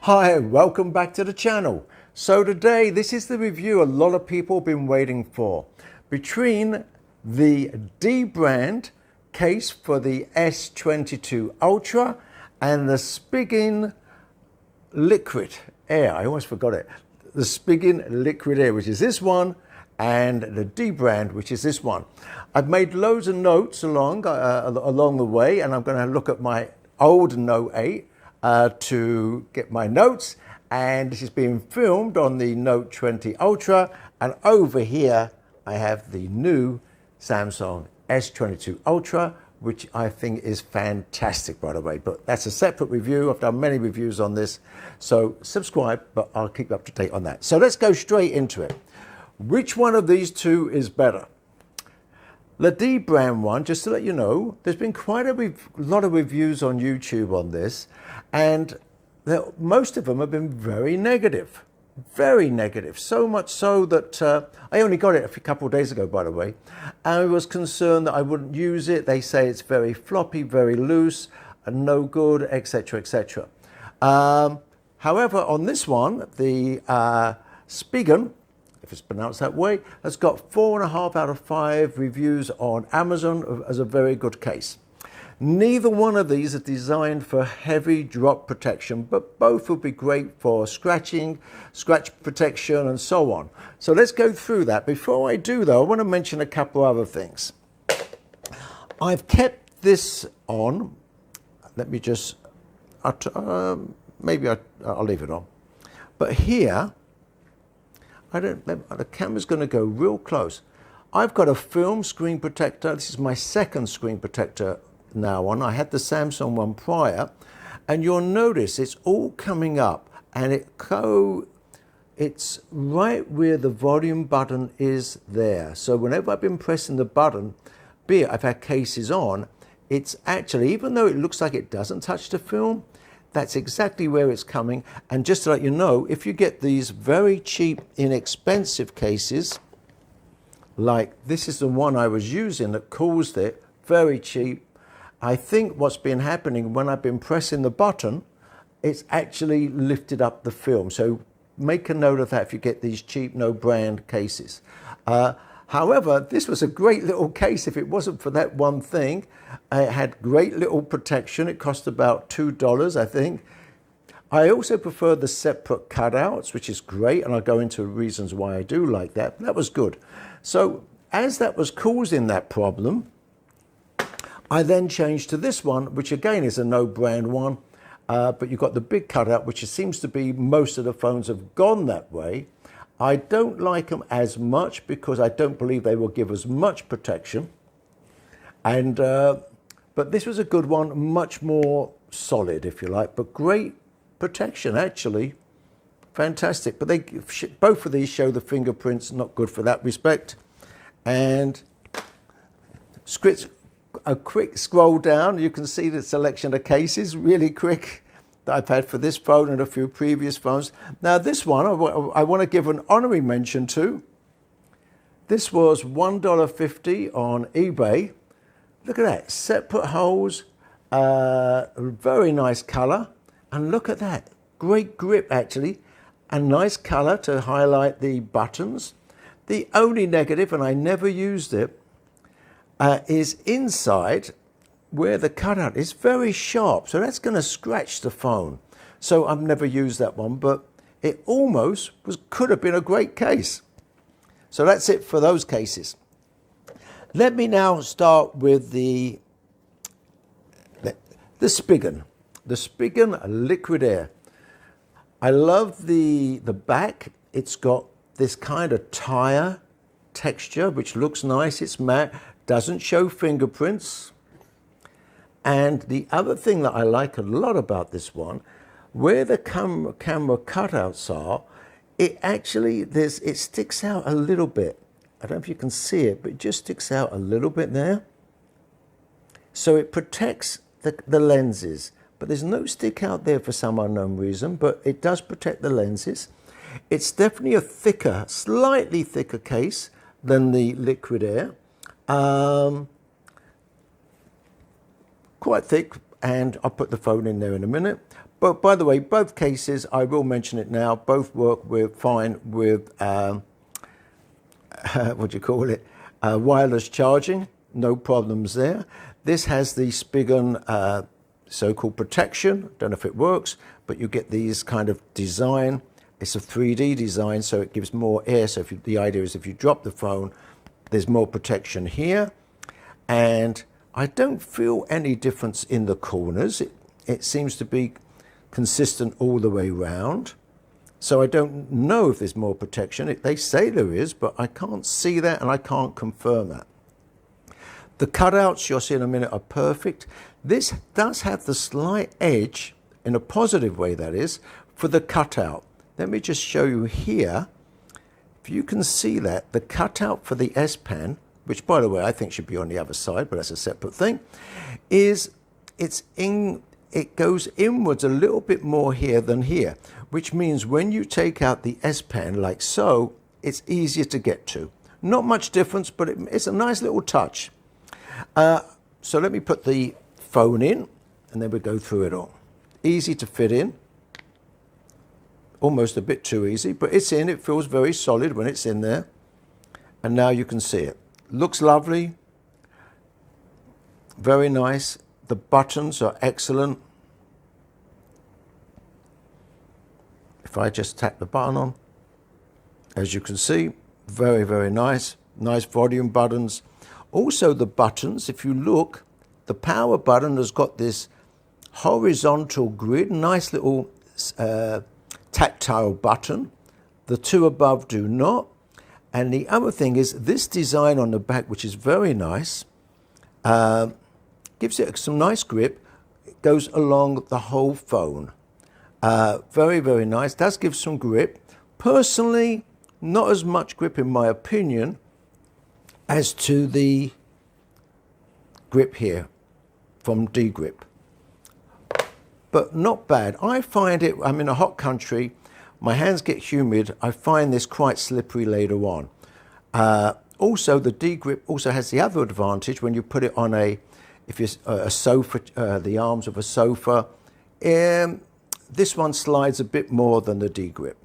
Hi, welcome back to the channel. So today, this is the review a lot of people have been waiting for. Between the dBrand case for the S22 Ultra and the Spigen Liquid Air, I almost forgot it. The Spigen Liquid Air, which is this one, and the dBrand, which is this one. I've made loads of notes along the way, and I'm going to look at my old Note 8 to get my notes, and this is being filmed on the Note 20 Ultra, and over here I have the new Samsung S22 Ultra, which I think is fantastic, by the way, but that's a separate review. I've done many reviews on this, so subscribe, but I'll keep you up to date on that. So let's go straight into it. Which one of these two is better? The dBrand one, just to let you know, there's been quite a lot of reviews on YouTube on this, and most of them have been very negative. Very negative. So much so that I only got it a couple of days ago, by the way. I was concerned that I wouldn't use it. They say it's very floppy, very loose, and no good, etc., etc. However, on this one, the Spigen, if it's pronounced that way, has got 4.5 out of 5 reviews on Amazon as a very good case. Neither one of these are designed for heavy drop protection, but both will be great for scratching, scratch protection, and so on. So let's go through that. Before I do, though, I want to mention a couple other things. I've kept this on. Let me just, maybe I'll leave it on. But here, the camera's going to go real close. I've got a film screen protector. This is my second screen protector now on. I had the Samsung one prior, and you'll notice it's all coming up, and it's right where the volume button is there. So whenever I've been pressing the button, be it I've had cases on, it's actually, even though it looks like it doesn't touch the film, that's exactly where it's coming. And just to let you know, if you get these very cheap, inexpensive cases, like this is the one I was using that caused it, very cheap, I think what's been happening when I've been pressing the button, it's actually lifted up the film. So make a note of that if you get these cheap, no brand cases. However, this was a great little case if it wasn't for that one thing. It had great little protection. It cost about $2, I think. I also prefer the separate cutouts, which is great, and I'll go into reasons why I do like that. That was good. So as that was causing that problem, I then changed to this one, which again is a no brand one, but you've got the big cutout, which seems to be most of the phones have gone that way. I don't like them as much because I don't believe they will give us much protection. And but this was a good one, much more solid, if you like, but great protection, actually. Fantastic. But both of these show the fingerprints, not good for that respect. And a quick scroll down, you can see the selection of cases, really quick, that I've had for this phone and a few previous phones. Now this one, I want to give an honorary mention to. This was $1.50 on eBay. Look at that, separate holes, very nice color. And look at that, great grip actually, and nice color to highlight the buttons. The only negative, and I never used it, is inside where the cutout is very sharp. So that's going to scratch the phone. So I've never used that one, but it almost could have been a great case. So that's it for those cases. Let me now start with the Spigen. The Spigen Liquid Air. I love the back. It's got this kind of tire texture, which looks nice. It's matte, doesn't show fingerprints. And the other thing that I like a lot about this one, where the camera cutouts are, it actually, it sticks out a little bit. I don't know if you can see it, but it just sticks out a little bit there. So it protects the lenses, but there's no stick out there for some unknown reason, but it does protect the lenses. It's definitely a thicker, slightly thicker case than the Liquid Air. Quite thick, and I'll put the phone in there in a minute. But by the way, both cases, I will mention it now, both work fine with, what do you call it, wireless charging, no problems there. This has the Spigen so-called protection, don't know if it works, but you get these kind of design. It's a 3D design, so it gives more air. So the idea is if you drop the phone, there's more protection here. And I don't feel any difference in the corners. It seems to be consistent all the way round. So I don't know if there's more protection. They say there is, but I can't see that and I can't confirm that. The cutouts you'll see in a minute are perfect. This does have the slight edge, in a positive way that is, for the cutout. Let me just show you here. If you can see that, the cutout for the S Pen, which by the way I think should be on the other side, but that's a separate thing, it goes inwards a little bit more here than here, which means when you take out the S Pen like so, it's easier to get to. Not much difference, but it's a nice little touch. So let me put the phone in and then we'll go through it all. Easy to fit in. Almost a bit too easy, but it's in. It feels very solid when it's in there. And now you can see it. Looks lovely. Very nice. The buttons are excellent. If I just tap the button on, as you can see, very, very nice. Nice volume buttons. Also the buttons, if you look, the power button has got this horizontal grid, nice little tactile button. The two above do not. And the other thing is this design on the back, which is very nice, gives it some nice grip. It goes along the whole phone. Very, very nice. Does give some grip. Personally, not as much grip in my opinion as to the grip here from dGrip. But not bad. I find it, I'm in a hot country, my hands get humid, I find this quite slippery later on. Also, the dGrip also has the other advantage when you put it on a sofa, the arms of a sofa. This one slides a bit more than the dGrip.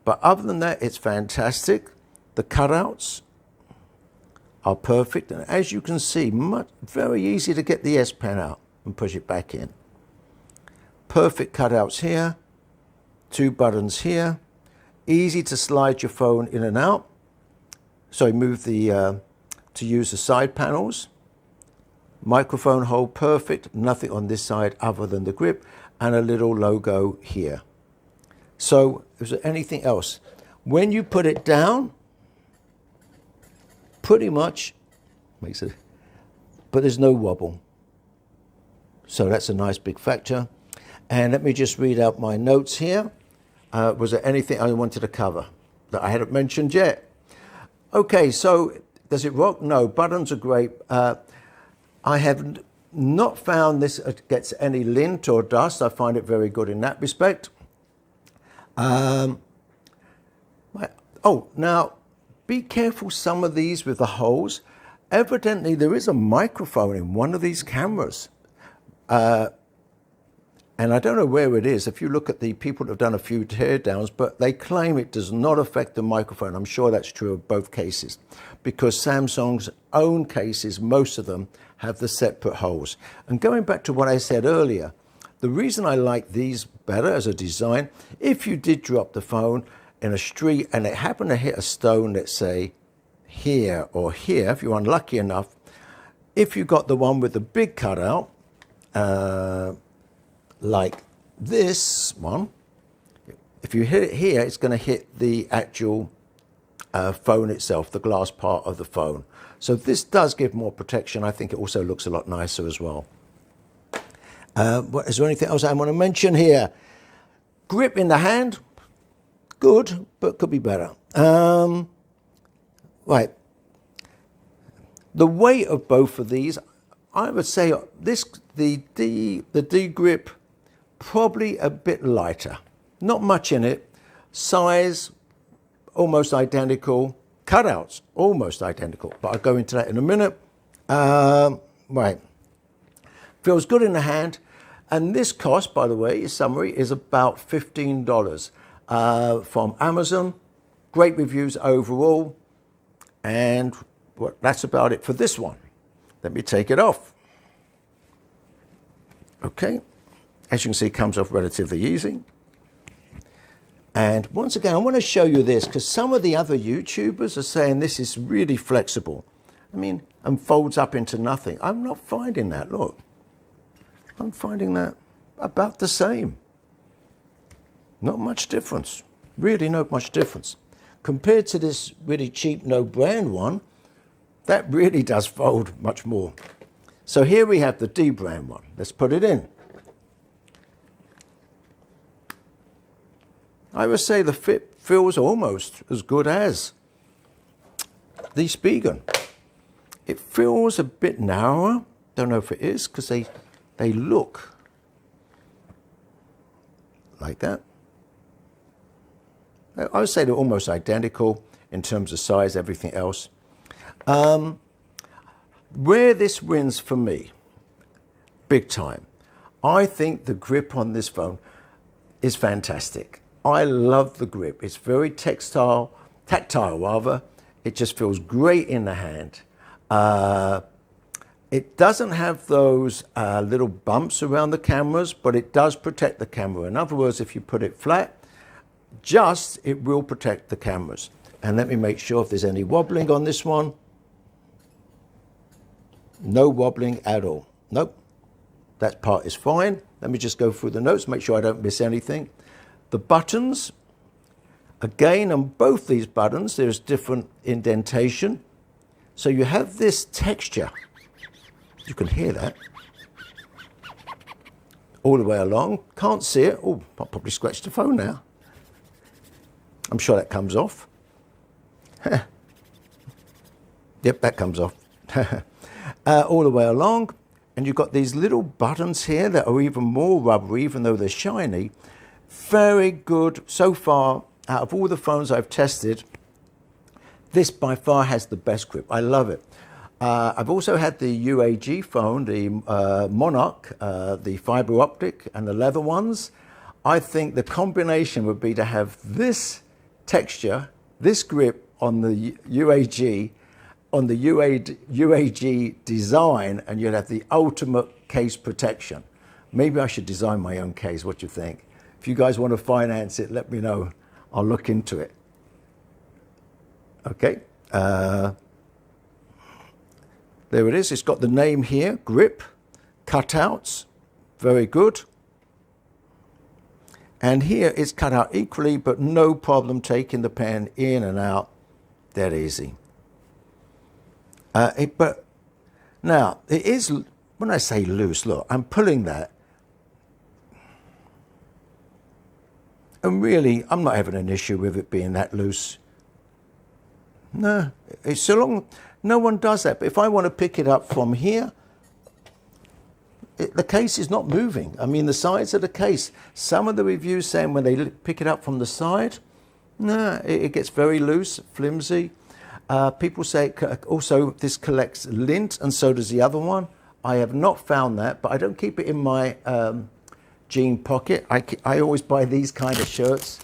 But other than that, it's fantastic. The cutouts are perfect. And as you can see, very easy to get the S Pen out and push it back in. Perfect cutouts here. Two buttons here. Easy to slide your phone in and out. So move to use the side panels. Microphone hole perfect. Nothing on this side other than the grip. And a little logo here. So is there anything else? When you put it down, pretty much makes it, but there's no wobble. So that's a nice big factor. And let me just read out my notes here. Was there anything I wanted to cover that I hadn't mentioned yet? Okay, so does it rock? No, buttons are great. I have not found this gets any lint or dust. I find it very good in that respect. Now, be careful some of these with the holes. Evidently, there is a microphone in one of these cameras. And I don't know where it is. If you look at the people that have done a few teardowns, but they claim it does not affect the microphone. I'm sure that's true of both cases. Because Samsung's own cases, most of them, have the separate holes. And going back to what I said earlier, the reason I like these better as a design, if you did drop the phone in a street and it happened to hit a stone, let's say, here or here, if you're unlucky enough, if you got the one with the big cutout, like this one, if you hit it here, it's going to hit the actual phone itself, the glass part of the phone. So this does give more protection. I think it also looks a lot nicer as well. Is there anything else I want to mention here? Grip in the hand, good, but could be better. Right. The weight of both of these, I would say the dGrip, probably a bit lighter. Not much in it. Size, almost identical. Cutouts, almost identical. But I'll go into that in a minute. Right. Feels good in the hand. And this cost, by the way, summary, is about $15 from Amazon. Great reviews overall. And that's about it for this one. Let me take it off. Okay. As you can see, it comes off relatively easy. And once again, I want to show you this because some of the other YouTubers are saying this is really flexible. I mean, and folds up into nothing. I'm not finding that. Look, I'm finding that about the same. Not much difference. Really not much difference. Compared to this really cheap no brand one, that really does fold much more. So here we have the dBrand one. Let's put it in. I would say the fit feels almost as good as the Spigen. It feels a bit narrower. Don't know if it is because they look like that. I would say they're almost identical in terms of size, everything else. Where this wins for me, big time, I think the grip on this phone is fantastic. I love the grip. It's very tactile rather. It just feels great in the hand. It doesn't have those little bumps around the cameras, but it does protect the camera. In other words, if you put it flat, it will protect the cameras. And let me make sure if there's any wobbling on this one. No wobbling at all. Nope. That part is fine. Let me just go through the notes, make sure I don't miss anything. The buttons, again, on both these buttons, there's different indentation. So you have this texture. You can hear that. All the way along. Can't see it. Oh, I'll probably scratch the phone now. I'm sure that comes off. Yep, that comes off. All the way along. And you've got these little buttons here that are even more rubbery, even though they're shiny. Very good. So far, out of all the phones I've tested, this by far has the best grip. I love it. I've also had the UAG phone, the Monarch, the fiber optic and the leather ones. I think the combination would be to have this texture, this grip on the UAG, on the UAG design, and you'd have the ultimate case protection. Maybe I should design my own case. What do you think? If you guys want to finance it, let me know. I'll look into it. Okay. There it is. It's got the name here, grip, cutouts, very good. And here it's cut out equally, but no problem taking the pen in and out, dead easy. But now, it is, when I say loose, look, I'm pulling that. And really, I'm not having an issue with it being that loose. No, it's so long, no one does that. But if I want to pick it up from here, the case is not moving. I mean, the sides of the case. Some of the reviews saying when they pick it up from the side, no, it gets very loose, flimsy. People say also this collects lint, and so does the other one. I have not found that, but I don't keep it in my jean pocket. I always buy these kind of shirts,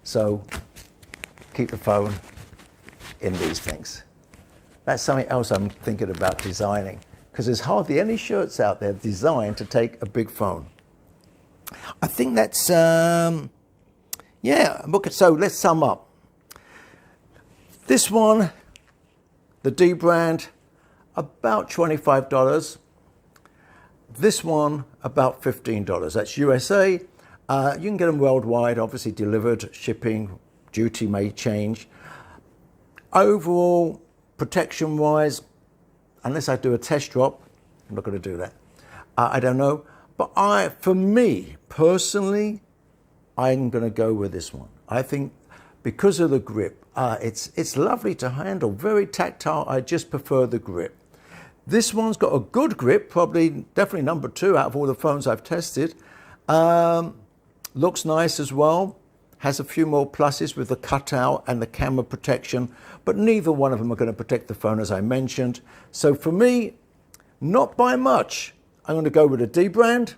so keep the phone in these things. That's something else I'm thinking about designing, because there's hardly any shirts out there designed to take a big phone. I think that's, yeah, so let's sum up. This one, the dBrand, about $25. This one, about $15. That's USA. You can get them worldwide, obviously delivered, shipping, duty may change. Overall, protection-wise, unless I do a test drop, I'm not going to do that. I don't know. But for me, personally, I'm going to go with this one. I think because of the grip, it's lovely to handle, very tactile. I just prefer the grip. This one's got a good grip, definitely number 2 out of all the phones I've tested. Looks nice as well. Has a few more pluses with the cutout and the camera protection, but neither one of them are going to protect the phone, as I mentioned. So for me, not by much, I'm going to go with a dBrand.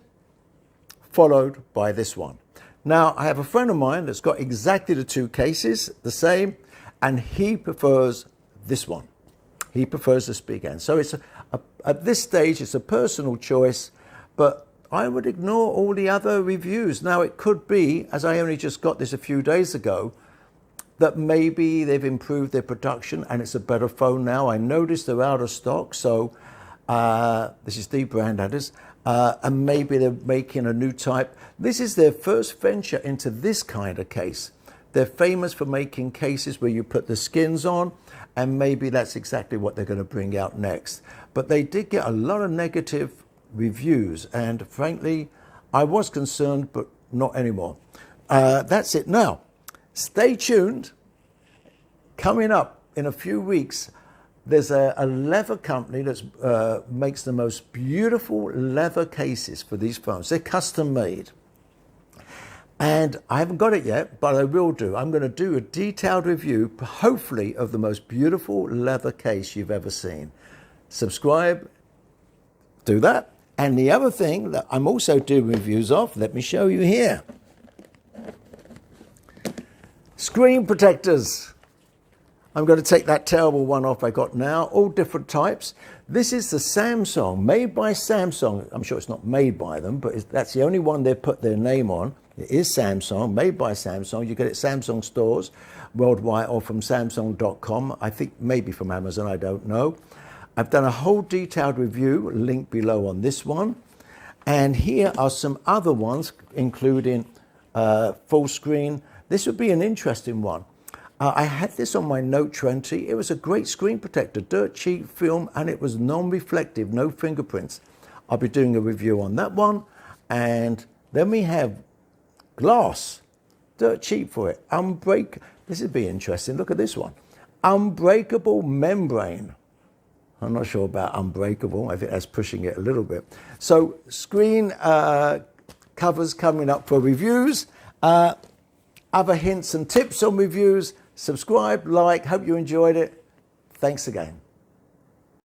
followed by this one. Now, I have a friend of mine that's got exactly the two cases, the same, and he prefers this one. He prefers the Spigen. So it's at this stage, it's a personal choice, but I would ignore all the other reviews. Now, it could be, as I only just got this a few days ago, that maybe they've improved their production and it's a better phone now. I noticed they're out of stock, so this is dBrand, that is, and maybe they're making a new type. This is their first venture into this kind of case. They're famous for making cases where you put the skins on, and maybe that's exactly what they're going to bring out next. But they did get a lot of negative reviews, and frankly, I was concerned, but not anymore. That's it now. Stay tuned. Coming up in a few weeks, there's a leather company that makes the most beautiful leather cases for these phones. They're custom made. And I haven't got it yet, but I will do. I'm going to do a detailed review, hopefully, of the most beautiful leather case you've ever seen. Subscribe, do that. And the other thing that I'm also doing reviews of, let me show you here. Screen protectors. I'm going to take that terrible one off I got now, all different types. This is the Samsung, made by Samsung. I'm sure it's not made by them, but that's the only one they've put their name on. It is Samsung, made by Samsung. You get it at Samsung stores worldwide or from Samsung.com. I think maybe from Amazon, I don't know. I've done a whole detailed review, link below on this one. And here are some other ones, including full screen. This would be an interesting one. I had this on my Note 20. It was a great screen protector, dirt cheap film, and it was non-reflective, no fingerprints. I'll be doing a review on that one. And then we have glass, dirt cheap for it. This would be interesting. Look at this one. Unbreakable membrane. I'm not sure about unbreakable. I think that's pushing it a little bit. So screen covers coming up for reviews. Other hints and tips on reviews. Subscribe, like, hope you enjoyed it. Thanks again.